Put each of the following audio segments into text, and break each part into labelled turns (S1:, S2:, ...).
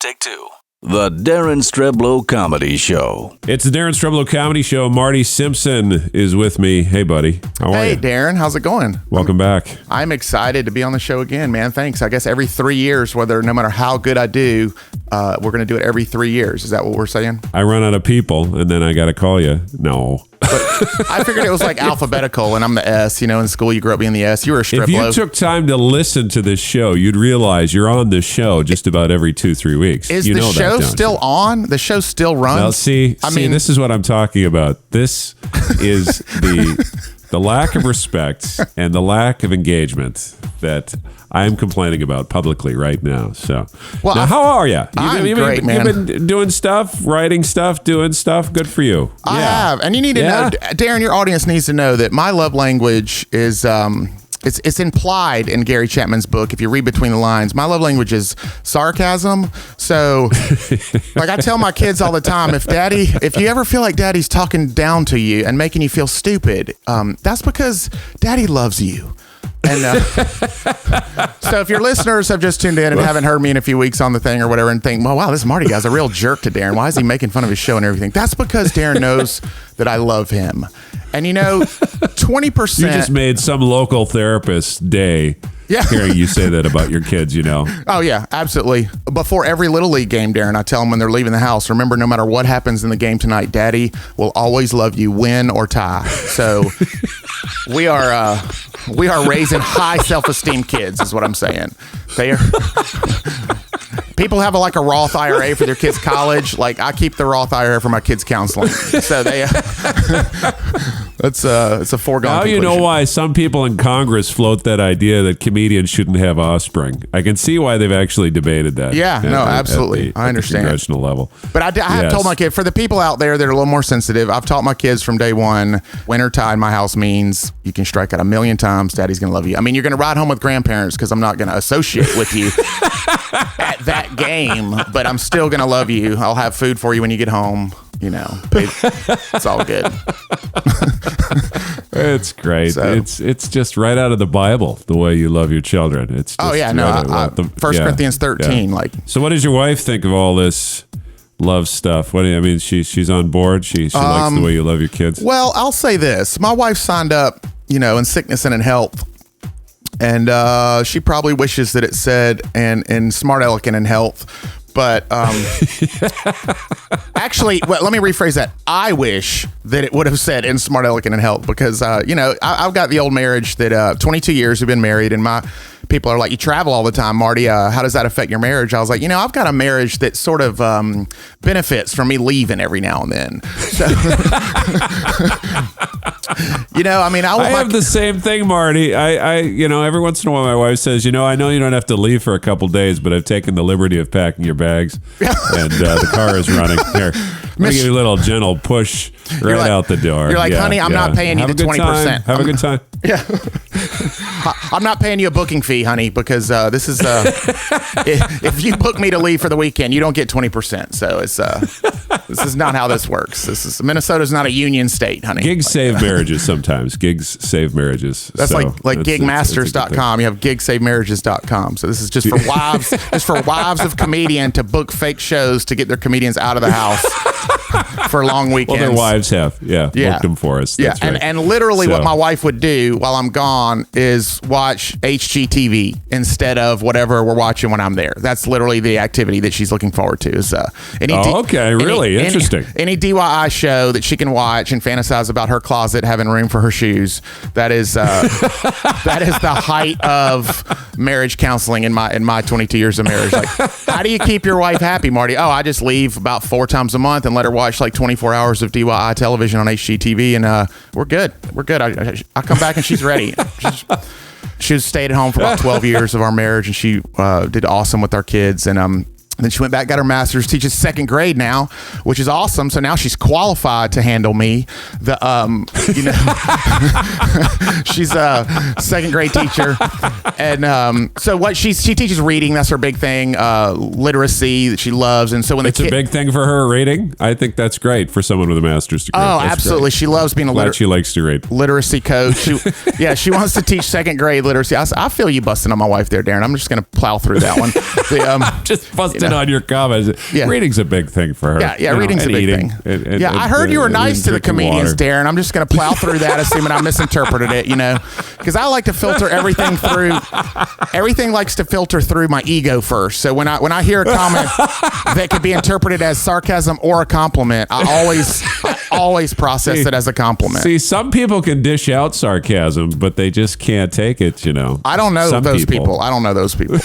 S1: Take two. The Daren Streblow Comedy Show.
S2: It's the Daren Streblow Comedy Show. Marty Simpson is with me. Hey, buddy. How are you?
S3: Hey, Daren. How's it going?
S2: Welcome back.
S3: I'm excited to be on the show again, man. Thanks. I guess every 3 years, no matter how good I do, we're going to do it every 3 years. Is that what we're saying?
S2: I run out of people, and then I got to call you. No.
S3: But I figured it was like alphabetical, and I'm the S. You know, in school, you grew up being the S. You were a Streblow.
S2: If you took time to listen to this show, you'd realize you're on this show just about every 2-3 weeks.
S3: Is the show still on? The show still runs?
S2: Now, see, this is what I'm talking about. This is the lack of respect and the lack of engagement that I'm complaining about publicly right now. So, now, how are you?
S3: I'm great, man.
S2: You've been doing stuff, writing stuff, doing stuff. Good for you.
S3: I have. And you need to know, Daren, your audience needs to know that my love language is... It's implied in Gary Chapman's book. If you read between the lines, my love language is sarcasm. So, like I tell my kids all the time, if you ever feel like daddy's talking down to you and making you feel stupid, that's because daddy loves you. And so if your listeners have just tuned in and haven't heard me in a few weeks on the thing or whatever and think, well, wow, this Marty guy's a real jerk to Daren. Why is he making fun of his show and everything? That's because Daren knows that I love him. And 20%.
S2: You just made some local therapist's day. Yeah. Hearing you say that about your kids, Oh, yeah, absolutely. Before every Little League game, Daren, I tell them when they're leaving the house, remember, no matter what happens in the game tonight, Daddy will always love you, win or tie. So we are raising high self-esteem kids, is what I'm saying. They are... People have a Roth IRA for their kids' college. Like, I keep the Roth IRA for my kids' counseling. So they... it's a foregone Now
S3: conclusion.
S2: You know why some people in Congress float that idea that comedians shouldn't have offspring. I can see why they've actually debated that.
S3: Yeah, absolutely. I understand.
S2: At the congressional level.
S3: But I have told my kid, for the people out there that are a little more sensitive, I've taught my kids from day one, winter tie in my house means you can strike out 1,000,000 times. Daddy's going to love you. I mean, you're going to ride home with grandparents because I'm not going to associate with you at that game, but I'm still going to love you. I'll have food for you when you get home. It's all good.
S2: It's great.
S3: So,
S2: it's just right out of the Bible, the way you love your children. It's just
S3: 1 Corinthians 13.
S2: Yeah. So what does your wife think of all this love stuff? She's on board. She likes the way you love your kids.
S3: Well, I'll say this. My wife signed up, in sickness and in health. And she probably wishes that it said in smart, elegant, and health. But actually, let me rephrase that. I wish that it would have said in smart, elegant, and health because, I've got the old marriage that 22 years we've been married, and my people are like, you travel all the time, Marty. How does that affect your marriage? I was like, I've got a marriage that sort of benefits from me leaving every now and then. So, I
S2: have the same thing, Marty. I every once in a while my wife says, I know you don't have to leave for a couple days, but I've taken the liberty of packing your bags and the car is running. Here, I'm going to give you a little gentle push out the door.
S3: You're like, honey, I'm not paying you the 20%.
S2: Have a good time.
S3: Yeah. I'm not paying you a booking fee, honey, because this is if you book me to leave for the weekend, you don't get 20%. So it's this is not how this works. Minnesota's not a union state, honey.
S2: Gigs save marriages sometimes. Gigs save marriages.
S3: That's like gigmasters.com. You have gigsavemarriages.com. So this is just for wives. It's for wives of comedian to book fake shows to get their comedians out of the house for long weekends.
S2: Well, their wives have, booked them for us. That's right.
S3: And literally what my wife would do while I'm gone is watch HGTV instead of whatever we're watching when I'm there. That's literally the activity that she's looking forward to. Is
S2: really interesting.
S3: Any DIY show that she can watch and fantasize about her closet having room for her shoes. That is that is the height of marriage counseling in my 22 years of marriage. Like, how do you keep your wife happy, Marty? Oh, I just leave about 4 times a month and let her watch 24 hours of DIY television on HGTV, and we're good. We're good. I come back and she's ready. She stayed at home for about 12 years of our marriage, and she did awesome with our kids. And then she went back, got her master's, teaches second grade now, which is awesome. So now she's qualified to handle me. She's a second grade teacher. And so what she teaches reading, that's her big thing, literacy that she loves. And so when
S2: it's a big thing for her, reading. I think that's great for someone with a master's degree.
S3: Oh,
S2: that's
S3: absolutely.
S2: Great.
S3: She loves being
S2: she likes to read.
S3: Literacy coach. She wants to teach second grade literacy. I feel you busting on my wife there, Daren. I'm just going to plow through that one.
S2: Just busting
S4: touching on your comments.
S3: Yeah.
S4: Reading's a big thing for her.
S3: Yeah, reading's a big thing. I heard you were nice to the comedians, Daren. I'm just going to plow through that, assuming I misinterpreted it, because I like to filter everything through. Everything likes to filter through my ego first. So when I hear a comment that could be interpreted as sarcasm or a compliment, I always process it as a compliment.
S4: See, some people can dish out sarcasm, but they just can't take it,
S3: I don't know those people. I don't know those people.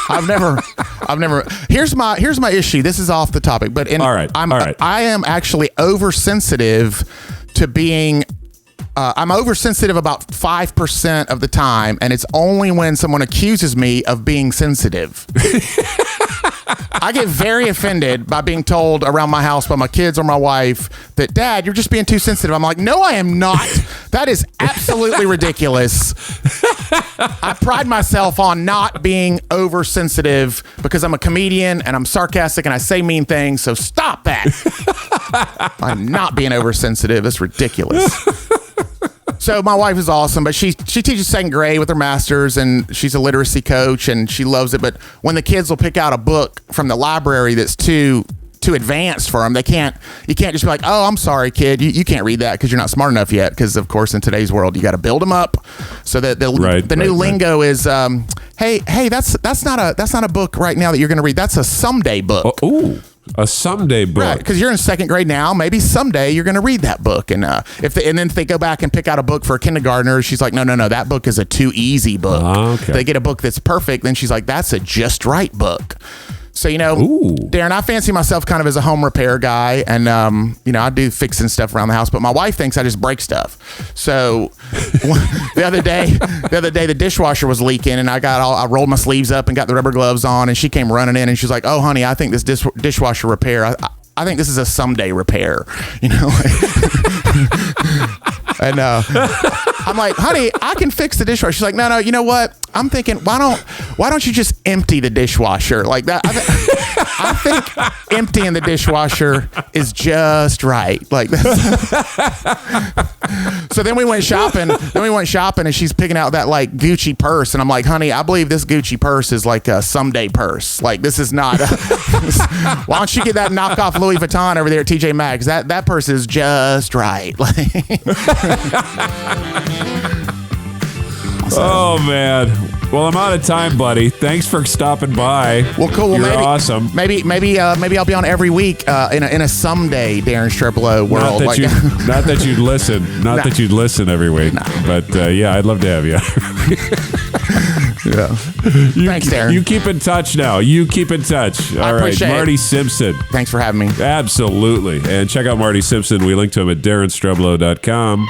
S3: I've never. Here's my issue. This is off the topic, but
S4: all right.
S3: I am actually oversensitive to being. I'm oversensitive about 5% of the time, and it's only when someone accuses me of being sensitive. I get very offended by being told around my house by my kids or my wife that, Dad, you're just being too sensitive. I'm like, no, I am not. That is absolutely ridiculous. I pride myself on not being oversensitive because I'm a comedian and I'm sarcastic and I say mean things. So stop that. I'm not being oversensitive. It's ridiculous. So my wife is awesome, but she teaches second grade with her master's, and she's a literacy coach, and she loves it. But when the kids will pick out a book from the library that's too advanced for them, you can't just be like, oh, I'm sorry, kid, you can't read that because you're not smart enough yet. Because of course, in today's world, you got to build them up. So that the new lingo is, hey, that's not a book right now that you're going to read. That's a someday book.
S4: Oh, a someday book.
S3: Right, because you're in second grade now. Maybe someday you're going to read that book. And if they go back and pick out a book for a kindergartner, she's like, no, that book is a too easy book.
S4: Okay.
S3: They get a book that's perfect, then she's like, that's a just right book. So, Daren, I fancy myself kind of as a home repair guy, and I do fixing stuff around the house, but my wife thinks I just break stuff. So the other day the dishwasher was leaking, and I rolled my sleeves up and got the rubber gloves on, and she came running in and she's like, oh honey, I think this dishwasher repair, I think this is a someday repair, and I'm like, honey, I can fix the dishwasher. She's like, no, you know what? I'm thinking, why don't you just empty the dishwasher like that? I think emptying the dishwasher is just right. Like so then we went shopping. And she's picking out that like Gucci purse, and I'm like, honey, I believe this Gucci purse is like a someday purse. Like this is not. Why don't you get that knockoff Louis Vuitton over there at TJ Maxx? That purse is just right.
S4: Oh man. Well, I'm out of time, buddy. Thanks for stopping by.
S3: Well, cool.
S4: You're
S3: maybe,
S4: awesome.
S3: Maybe I'll be on every week in a someday Daren Streblow world.
S4: Not that you'd listen. That you'd listen every week. No. But yeah, I'd love to have you.
S3: Yeah. Thanks, Daren.
S4: You keep in touch now. You keep in touch. All right, Marty Simpson.
S3: Thanks for having me.
S4: Absolutely. And check out Marty Simpson. We link to him at DarenStreblow.com.